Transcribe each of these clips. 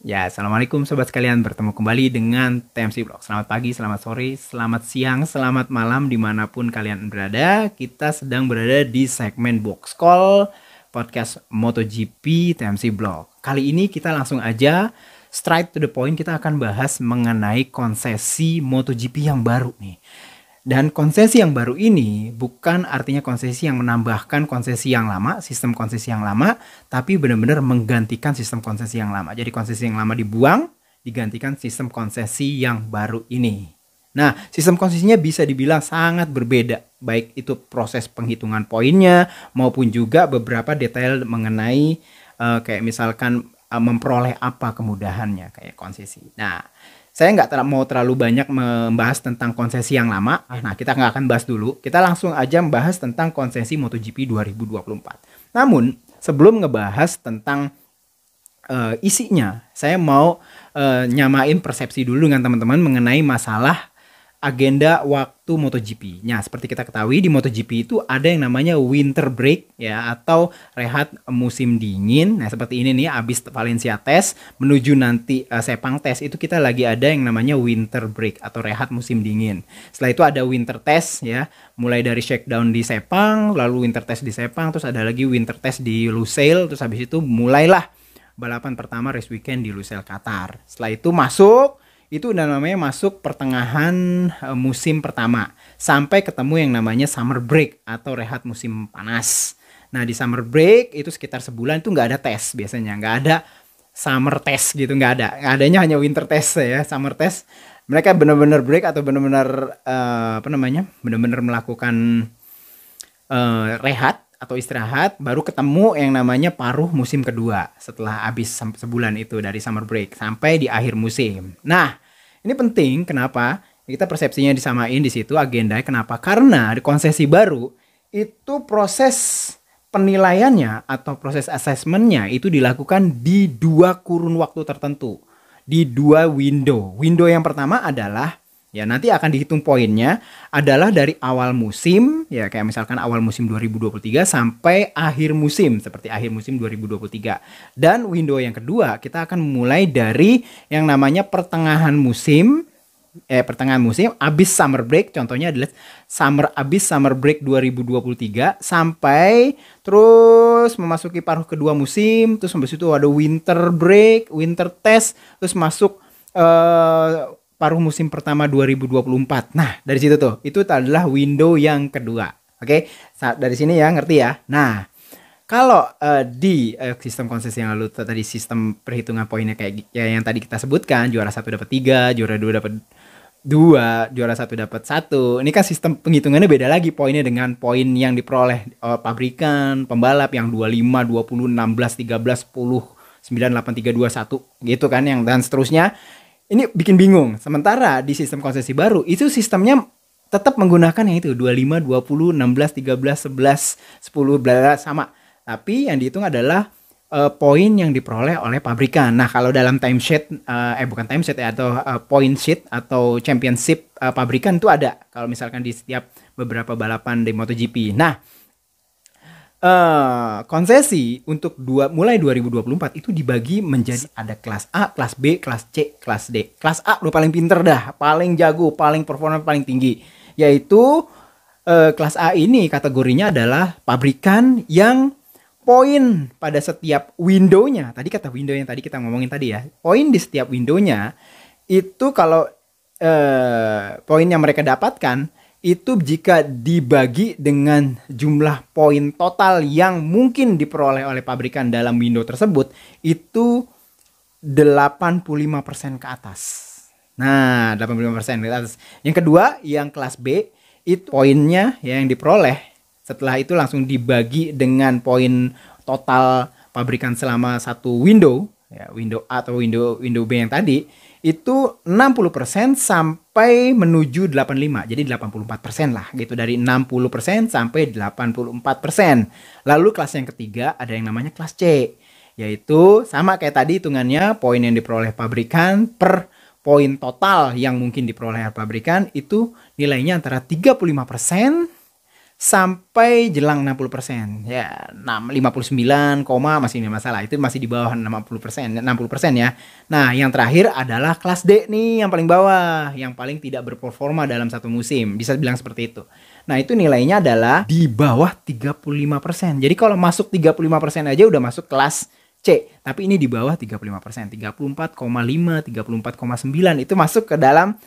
Ya, assalamualaikum sobat sekalian. Bertemu kembali dengan TMC Vlog. Selamat pagi, selamat sore, selamat siang, selamat malam dimanapun kalian berada. Kita sedang berada di segmen Box Call podcast MotoGP TMC Vlog. Kali ini kita langsung aja straight to the point. Kita akan bahas mengenai konsesi MotoGP yang baru nih. Dan konsesi yang baru ini bukan artinya konsesi yang menambahkan konsesi yang lama, sistem konsesi yang lama, tapi benar-benar menggantikan sistem konsesi yang lama. Jadi konsesi yang lama dibuang, digantikan sistem konsesi yang baru ini. Nah, sistem konsesinya bisa dibilang sangat berbeda, baik itu proses penghitungan poinnya maupun juga beberapa detail mengenai kayak misalkan memperoleh apa kemudahannya kayak konsesi. Nah, saya nggak mau terlalu banyak membahas tentang konsesi yang lama. Nah, kita nggak akan bahas dulu. Kita langsung aja membahas tentang konsesi MotoGP 2024. Namun, sebelum ngebahas tentang isinya, saya mau nyamain persepsi dulu dengan teman-teman mengenai masalah agenda waktu MotoGP. Nah, seperti kita ketahui di MotoGP itu ada yang namanya winter break ya, atau rehat musim dingin. Nah, seperti ini nih, abis Valencia test menuju nanti Sepang test itu kita lagi ada yang namanya winter break atau rehat musim dingin. Setelah itu ada winter test ya, mulai dari shakedown di Sepang, lalu winter test di Sepang, terus ada lagi winter test di Lusail, terus habis itu mulailah balapan pertama race weekend di Lusail Qatar. Setelah itu itu udah namanya masuk pertengahan musim pertama sampai ketemu yang namanya summer break atau rehat musim panas. Nah, di summer break itu sekitar sebulan itu nggak ada tes, biasanya nggak ada summer test gitu, nggak ada, adanya hanya winter test ya. Summer test mereka benar-benar break atau benar-benar benar-benar melakukan rehat atau istirahat, baru ketemu yang namanya paruh musim kedua setelah habis sebulan itu dari summer break sampai di akhir musim. Nah, ini penting kenapa? Kita persepsinya disamain di situ agendanya. Kenapa? Karena di konsesi baru itu proses penilaiannya atau proses asesmennya itu dilakukan di dua kurun waktu tertentu, di dua window. Window yang pertama adalah ya nanti akan dihitung poinnya adalah dari awal musim ya, kayak misalkan awal musim 2023 sampai akhir musim seperti akhir musim 2023. Dan window yang kedua kita akan mulai dari yang namanya pertengahan musim abis summer break, contohnya adalah abis summer break 2023 sampai terus memasuki paruh kedua musim, terus habis itu ada winter break, winter test, terus masuk paruh musim pertama 2024. Nah, dari situ tuh, itu adalah window yang kedua. Oke, dari sini ya, ngerti ya. Nah, kalau di sistem konsesi yang lalu tadi, sistem perhitungan poinnya kayak ya, yang tadi kita sebutkan, juara 1 dapat 3, juara 2 dapat 2, juara 1 dapat 1. Ini kan sistem penghitungannya beda lagi poinnya dengan poin yang diperoleh pabrikan, pembalap yang 25, 20, 16, 13, 10, 9, 8, 3, 2, 1 gitu kan, yang dan seterusnya. Ini bikin bingung. Sementara di sistem konsesi baru itu sistemnya tetap menggunakan yang itu 25, 20, 16, 13, 11, 10 bla sama. Tapi yang dihitung adalah poin yang diperoleh oleh pabrikan. Nah, kalau dalam timesheet bukan timesheet ya, atau point sheet atau championship pabrikan itu ada. Kalau misalkan di setiap beberapa balapan di MotoGP. Nah, konsesi untuk mulai 2024 itu dibagi menjadi ada kelas A, kelas B, kelas C, kelas D. Kelas A udah paling pinter dah, paling jago, paling performa paling tinggi. Yaitu kelas A ini kategorinya adalah pabrikan yang poin pada setiap windownya. Tadi kata window yang tadi kita ngomongin tadi ya. Poin di setiap windownya itu kalau poin yang mereka dapatkan itu jika dibagi dengan jumlah poin total yang mungkin diperoleh oleh pabrikan dalam window tersebut itu 85% ke atas. Nah, 85% ke atas. Yang kedua, yang kelas B itu poinnya yang diperoleh setelah itu langsung dibagi dengan poin total pabrikan selama satu window, ya, window A atau window B yang tadi itu 60% sampai menuju 85. Jadi 84% lah gitu, dari 60% sampai 84%. Lalu kelas yang ketiga ada yang namanya kelas C, yaitu sama kayak tadi hitungannya, poin yang diperoleh pabrikan per poin total yang mungkin diperoleh pabrikan itu nilainya antara 35% sampai jelang 60%. Ya, 59, masih ini masalah. Itu masih di bawah 60%, 60% ya. Nah, yang terakhir adalah kelas D nih, yang paling bawah, yang paling tidak berperforma dalam satu musim. Bisa bilang seperti itu. Nah, itu nilainya adalah di bawah 35%. Jadi kalau masuk 35% aja udah masuk kelas C, tapi ini di bawah 35%, 34,5, 34,9 itu masuk ke dalam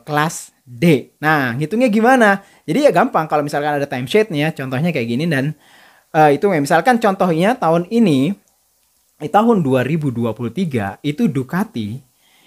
kelas D. Nah, hitungnya gimana? Jadi ya gampang, kalau misalkan ada timesheet nih ya, contohnya kayak gini dan itu misalkan contohnya tahun ini, tahun 2023 itu Ducati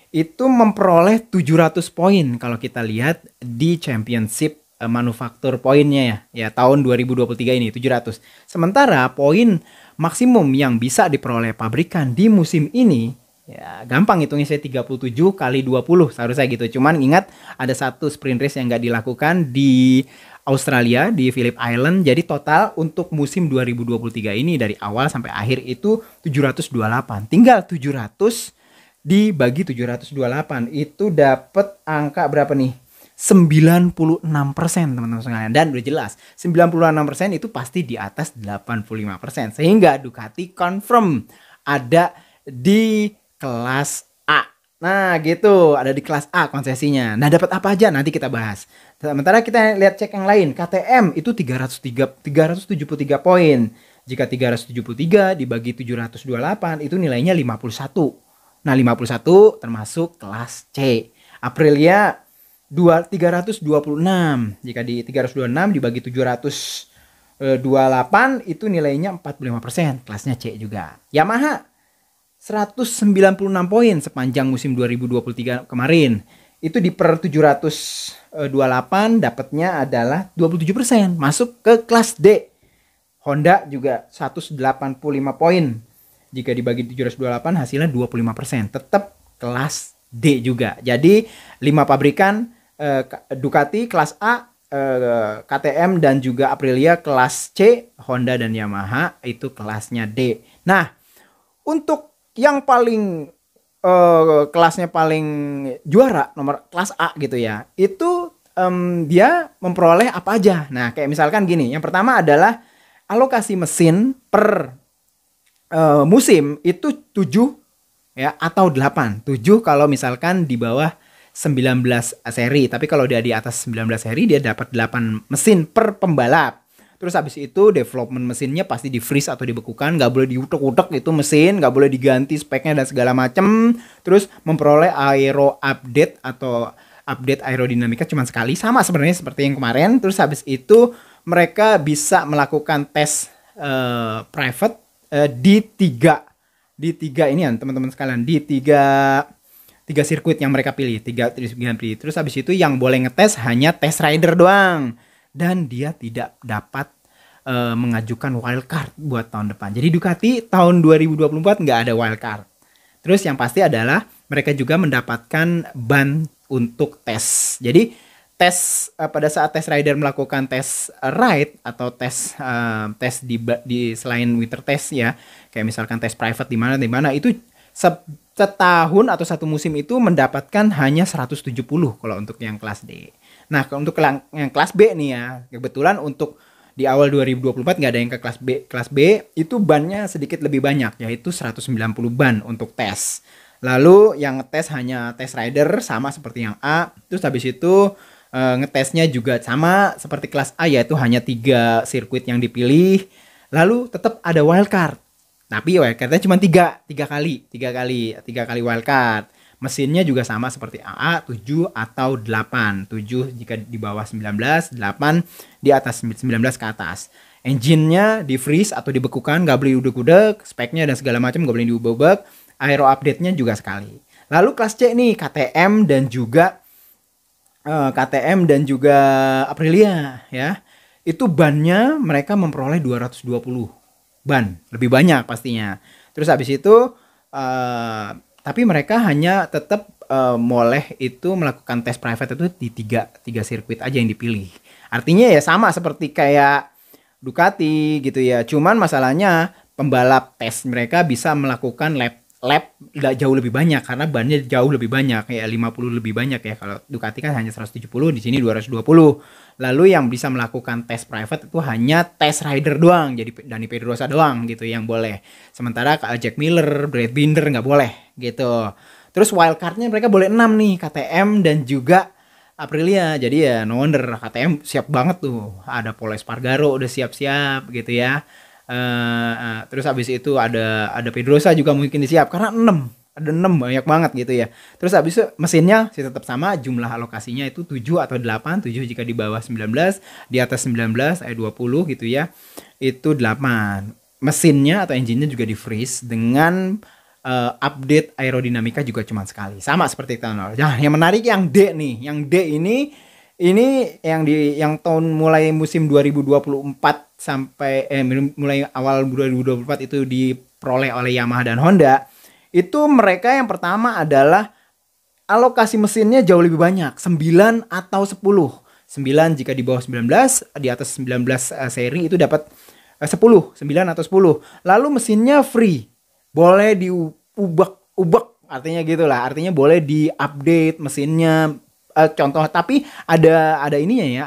itu memperoleh 700 poin kalau kita lihat di championship manufaktur poinnya ya. Ya tahun 2023 ini 700. Sementara poin maksimum yang bisa diperoleh pabrikan di musim ini ya gampang hitungnya, saya 37 kali 20 seharusnya gitu. Cuman ingat ada satu sprint race yang nggak dilakukan di Australia, di Phillip Island. Jadi total untuk musim 2023 ini dari awal sampai akhir itu 728. Tinggal 700 dibagi 728 itu dapat angka berapa nih? 96% teman-teman sekalian. Dan udah jelas 96% itu pasti di atas 85%. Sehingga Ducati confirm ada di kelas A. Nah gitu, ada di kelas A konsesinya. Nah dapat apa aja nanti kita bahas. Sementara kita lihat cek yang lain. KTM itu 373 poin. Jika 373 dibagi 728 itu nilainya 51. Nah 51 termasuk kelas C. Aprilia 326. Jika di 326 dibagi 728 itu nilainya 45%. Kelasnya C juga. Yamaha 196 poin sepanjang musim 2023 kemarin. Itu di per 728 dapatnya adalah 27%. Masuk ke kelas D. Honda juga 185 poin. Jika dibagi 728 hasilnya 25%. Tetap kelas D juga. Jadi 5 pabrikan Ducati kelas A, KTM dan juga Aprilia kelas C, Honda dan Yamaha itu kelasnya D. Nah, untuk yang paling kelasnya paling juara nomor kelas A gitu ya, itu dia memperoleh apa aja. Nah kayak misalkan gini, yang pertama adalah alokasi mesin per musim itu 7 ya atau 8. 7 kalau misalkan di bawah 19 seri, tapi kalau dia di atas 19 seri dia dapat 8 mesin per pembalap. Terus habis itu development mesinnya pasti di freeze atau dibekukan, nggak boleh diutek-utek itu mesin, nggak boleh diganti speknya dan segala macem. Terus memperoleh aero update atau update aerodinamika cuma sekali, sama sebenarnya seperti yang kemarin. Terus habis itu mereka bisa melakukan tes private di tiga ini ya teman-teman sekalian, di tiga sirkuit yang mereka pilih, tiga pilih. Terus habis itu yang boleh ngetes hanya test rider doang. Dan dia tidak dapat mengajukan wildcard buat tahun depan. Jadi Ducati tahun 2024 nggak ada wildcard. Terus yang pasti adalah mereka juga mendapatkan ban untuk tes. Jadi tes pada saat test rider melakukan tes ride atau tes di selain winter test ya, kayak misalkan tes private di mana itu setahun atau satu musim itu mendapatkan hanya 170 kalau untuk yang kelas D. Nah, untuk yang kelas B nih ya, kebetulan untuk di awal 2024 nggak ada yang ke kelas B. Kelas B itu bannya sedikit lebih banyak, yaitu 190 ban untuk tes. Lalu yang ngetes hanya test rider sama seperti yang A. Terus habis itu ngetesnya juga sama seperti kelas A, yaitu hanya 3 sirkuit yang dipilih. Lalu tetap ada wildcard. Tapi wildcardnya cuma 3 kali wildcard. Mesinnya juga sama seperti AA, 7 atau 8. 7 jika di bawah 19, 8 di atas 19 ke atas. Engine-nya di freeze atau dibekukan, nggak boleh udek-udek, speknya dan segala macam nggak boleh diubah-ubah. Aero update-nya juga sekali. Lalu kelas C nih, KTM dan juga Aprilia ya. Itu bannya mereka memperoleh 220 ban, lebih banyak pastinya. Terus habis itu tapi mereka hanya tetap boleh itu melakukan tes private itu di tiga sirkuit aja yang dipilih. Artinya ya sama seperti kayak Ducati gitu ya. Cuman masalahnya pembalap tes mereka bisa melakukan lap lap jauh lebih banyak karena bannya jauh lebih banyak ya 50 lebih banyak ya. Kalau Ducati kan hanya 170, di sini 220. Lalu yang bisa melakukan tes private itu hanya tes rider doang, jadi Dani Pedrosa doang gitu yang boleh. Sementara Jack Miller, Brad Binder nggak boleh gitu. Terus wildcardnya mereka boleh 6 nih, KTM dan juga Aprilia. Jadi ya no wonder KTM siap banget tuh. Ada Pol Espargaro udah siap-siap gitu ya. Terus habis itu ada Pedrosa juga mungkin disiap karena 6 ada 6 banyak banget gitu ya. Terus habis itu mesinnya sih tetap sama, jumlah alokasinya itu 7 atau 8, 7 jika di bawah 19, di atas 19 20 gitu ya. Itu 8. Mesinnya atau engine-nya juga di freeze dengan update aerodinamika juga cuma sekali. Sama seperti tahun lalu. Nah, yang menarik yang D nih. Yang D ini yang tahun mulai musim 2024 sampai mulai awal 2024 itu diperoleh oleh Yamaha dan Honda. Itu mereka yang pertama adalah alokasi mesinnya jauh lebih banyak, 9 atau 10. 9 jika di bawah 19, di atas 19 seri itu dapat 10, 9 atau 10. Lalu mesinnya free. Boleh diubek-ubek, artinya gitulah. Artinya boleh diupdate mesinnya. Contoh, tapi ada ininya ya,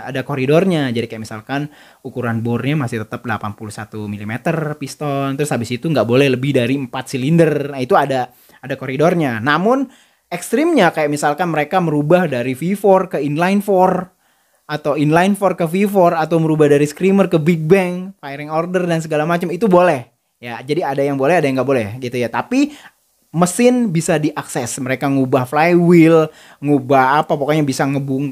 ada koridornya. Jadi kayak misalkan ukuran bornya masih tetap 81 mm piston, terus habis itu nggak boleh lebih dari 4 silinder. Nah, itu ada koridornya. Namun ekstrimnya kayak misalkan mereka merubah dari V4 ke inline 4 atau inline 4 ke V4 atau merubah dari screamer ke big bang, firing order dan segala macam, itu boleh. Ya, jadi ada yang boleh, ada yang nggak boleh gitu ya. Tapi mesin bisa diakses, mereka ngubah flywheel, ngubah apa, pokoknya bisa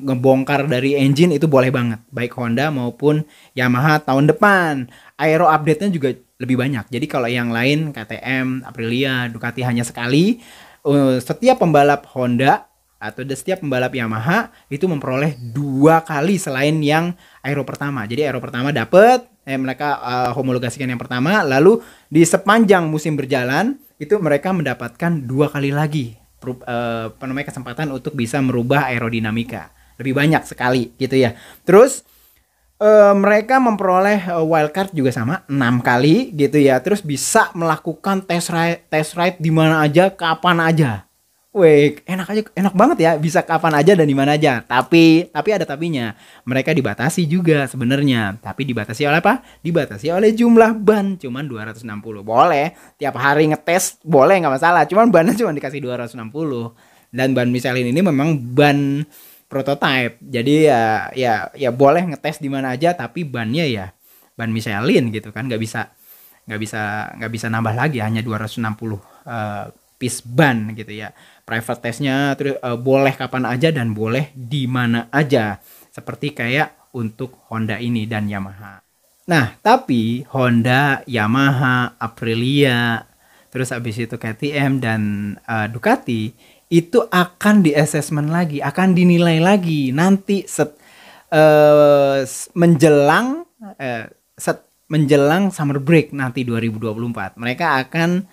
ngebongkar dari engine, itu boleh banget, baik Honda maupun Yamaha tahun depan. Aero update-nya juga lebih banyak. Jadi kalau yang lain KTM, Aprilia, Ducati hanya sekali, setiap pembalap Honda atau setiap pembalap Yamaha itu memperoleh 2 kali selain yang aero pertama. Jadi aero pertama dapat, mereka homologasikan yang pertama, lalu di sepanjang musim berjalan itu mereka mendapatkan 2 kali lagi kesempatan untuk bisa merubah aerodinamika, lebih banyak sekali gitu ya. Terus mereka memperoleh wildcard juga sama 6 kali gitu ya. Terus bisa melakukan test ride di mana aja, kapan aja. Wih, enak banget ya, bisa kapan aja dan di mana aja. Tapi ada tapinya. Mereka dibatasi juga sebenarnya. Tapi dibatasi oleh apa? Dibatasi oleh jumlah ban, cuman 260. Boleh tiap hari ngetes, boleh nggak masalah. Cuman bannya cuma dikasih 260. Dan ban Michelin ini memang ban prototype. Jadi ya boleh ngetes di mana aja, tapi bannya ya ban Michelin gitu kan, nggak bisa nambah lagi, hanya 260 piece ban gitu ya. Private testnya terus boleh kapan aja dan boleh di mana aja, seperti kayak untuk Honda ini dan Yamaha. Nah, tapi Honda, Yamaha, Aprilia, terus habis itu KTM dan Ducati itu akan di-assessment lagi, akan dinilai lagi nanti menjelang summer break nanti 2024. Mereka akan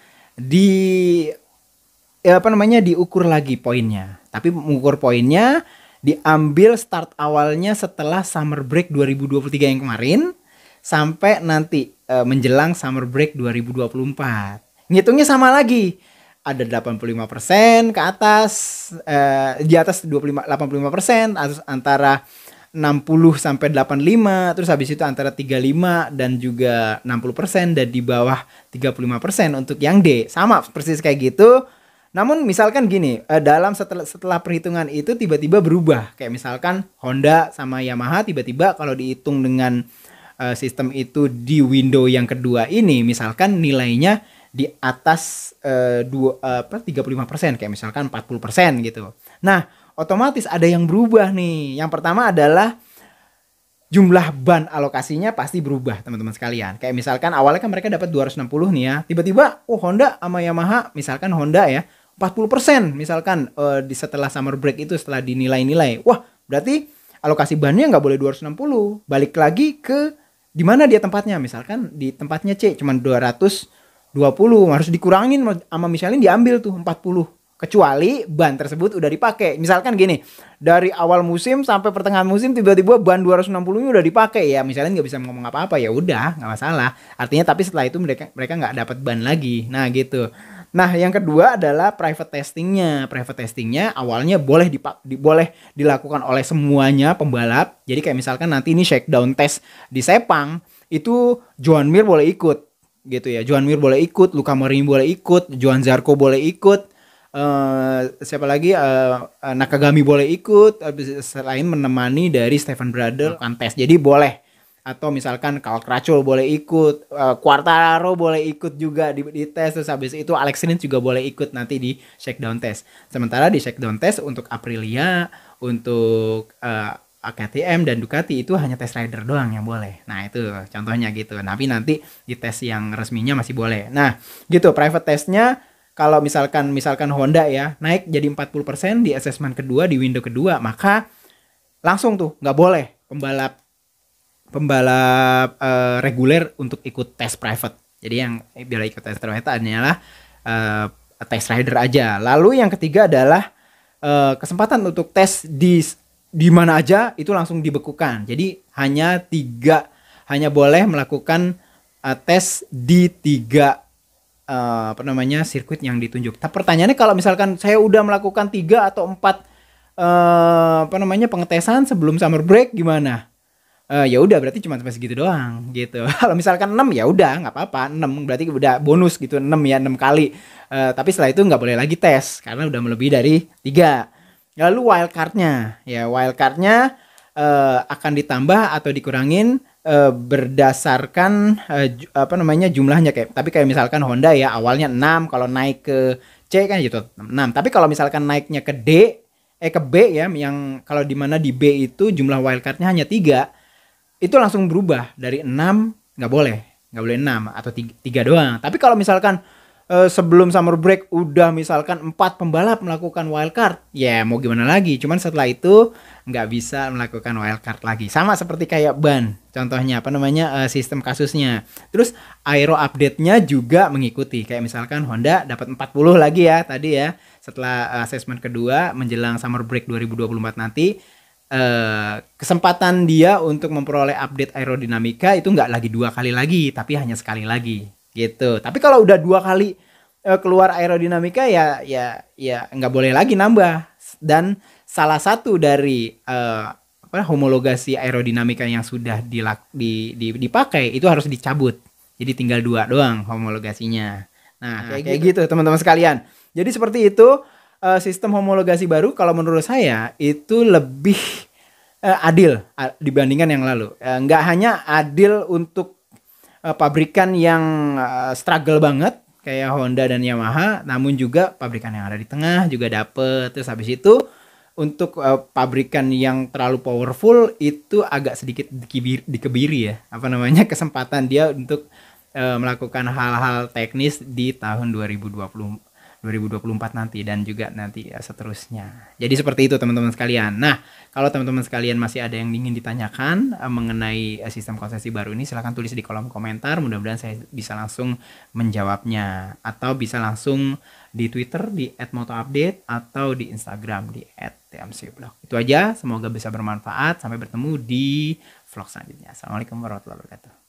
diukur lagi poinnya. Tapi mengukur poinnya diambil start awalnya setelah summer break 2023 yang kemarin sampai nanti menjelang summer break 2024. Ngitungnya sama lagi. Ada 85% ke atas, di atas 85%, antara 60 sampai 85, terus habis itu antara 35 dan juga 60%, dan di bawah 35% untuk yang D. Sama persis kayak gitu. Namun misalkan gini, dalam setelah perhitungan itu tiba-tiba berubah. Kayak misalkan Honda sama Yamaha tiba-tiba kalau dihitung dengan sistem itu di window yang kedua ini, misalkan nilainya di atas 35%, kayak misalkan 40% gitu. Nah, otomatis ada yang berubah nih. Yang pertama adalah jumlah ban alokasinya pasti berubah, teman-teman sekalian. Kayak misalkan awalnya kan mereka dapat 260 nih ya. Tiba-tiba Honda sama Yamaha, misalkan Honda ya 40% misalkan setelah summer break itu, setelah dinilai-nilai. Wah, berarti alokasi bannya nggak boleh 260. Balik lagi ke di mana dia tempatnya. Misalkan di tempatnya C cuma 220, harus dikurangin sama Michelin, diambil tuh 40. Kecuali ban tersebut udah dipakai. Misalkan gini, dari awal musim sampai pertengahan musim tiba-tiba ban 260-nya udah dipakai ya. Michelin nggak bisa ngomong apa-apa, ya udah nggak masalah. Artinya tapi setelah itu mereka nggak dapat ban lagi. Nah gitu. Nah, yang kedua adalah private testingnya. Private testingnya awalnya boleh dilakukan oleh semuanya pembalap. Jadi kayak misalkan nanti ini shakedown test di Sepang, itu Joan Mir boleh ikut, gitu ya. Joan Mir boleh ikut, Luca Marini boleh ikut, Johan Zarco boleh ikut, siapa lagi, Nakagami boleh ikut, selain menemani dari Stefan Bradl kan tes. Jadi boleh. Atau misalkan Cal Crutchlow boleh ikut, Quartararo boleh ikut juga di tes, terus habis itu Alex Rins juga boleh ikut nanti di shakedown test. Sementara di shakedown test untuk Aprilia, untuk KTM dan Ducati itu hanya test rider doang yang boleh. Nah itu contohnya gitu. Tapi nanti di tes yang resminya masih boleh. Nah gitu private testnya. Kalau misalkan Honda ya naik jadi 40% di assessment kedua, di window kedua, maka langsung tuh nggak boleh pembalap reguler untuk ikut tes private. Jadi yang biar ikut tes private adalah test rider aja. Lalu yang ketiga adalah kesempatan untuk tes di mana aja itu langsung dibekukan. Jadi hanya boleh melakukan tes di 3 sirkuit yang ditunjuk. Tapi pertanyaannya kalau misalkan saya udah melakukan 3 atau 4 pengetesan sebelum summer break gimana? Ya udah berarti cuma sampai segitu doang gitu. Kalau misalkan 6 ya udah nggak apa-apa, 6 berarti udah bonus gitu, 6 ya 6 kali. Tapi setelah itu nggak boleh lagi tes karena udah melebihi dari 3. Lalu wildcardnya akan ditambah atau dikurangin berdasarkan jumlahnya, tapi kayak misalkan Honda ya awalnya 6, kalau naik ke C kan gitu 6. Tapi kalau misalkan naiknya ke ke B ya, yang kalau di mana di B itu jumlah wildcardnya hanya 3, itu langsung berubah dari 6 nggak boleh 6 atau 3 doang. Tapi kalau misalkan sebelum summer break udah misalkan 4 pembalap melakukan wildcard, ya mau gimana lagi, cuman setelah itu nggak bisa melakukan wildcard lagi. Sama seperti kayak ban, contohnya sistem kasusnya. Terus aero update-nya juga mengikuti, kayak misalkan Honda dapat 40 lagi ya tadi ya, setelah assessment kedua menjelang summer break 2024 nanti. Kesempatan dia untuk memperoleh update aerodinamika itu nggak lagi 2 kali lagi, tapi hanya sekali lagi gitu. Tapi kalau udah 2 kali keluar aerodinamika ya nggak boleh lagi nambah. Dan salah satu dari homologasi aerodinamika yang sudah dipakai itu harus dicabut. Jadi tinggal 2 doang homologasinya. Nah kayak gitu teman-teman sekalian. Jadi seperti itu. Sistem homologasi baru kalau menurut saya itu lebih adil dibandingkan yang lalu. Nggak hanya adil untuk pabrikan yang struggle banget kayak Honda dan Yamaha, namun juga pabrikan yang ada di tengah juga dapet. Terus habis itu untuk pabrikan yang terlalu powerful itu agak sedikit dikebiri ya, kesempatan dia untuk melakukan hal-hal teknis di tahun 2024 nanti dan juga nanti ya seterusnya. Jadi seperti itu teman-teman sekalian. Nah, kalau teman-teman sekalian masih ada yang ingin ditanyakan mengenai sistem konsesi baru ini, silahkan tulis di kolom komentar. Mudah-mudahan saya bisa langsung menjawabnya. Atau bisa langsung di Twitter di @motoupdate atau di Instagram di @tmcblog. Itu aja, semoga bisa bermanfaat. Sampai bertemu di vlog selanjutnya. Assalamualaikum warahmatullahi wabarakatuh.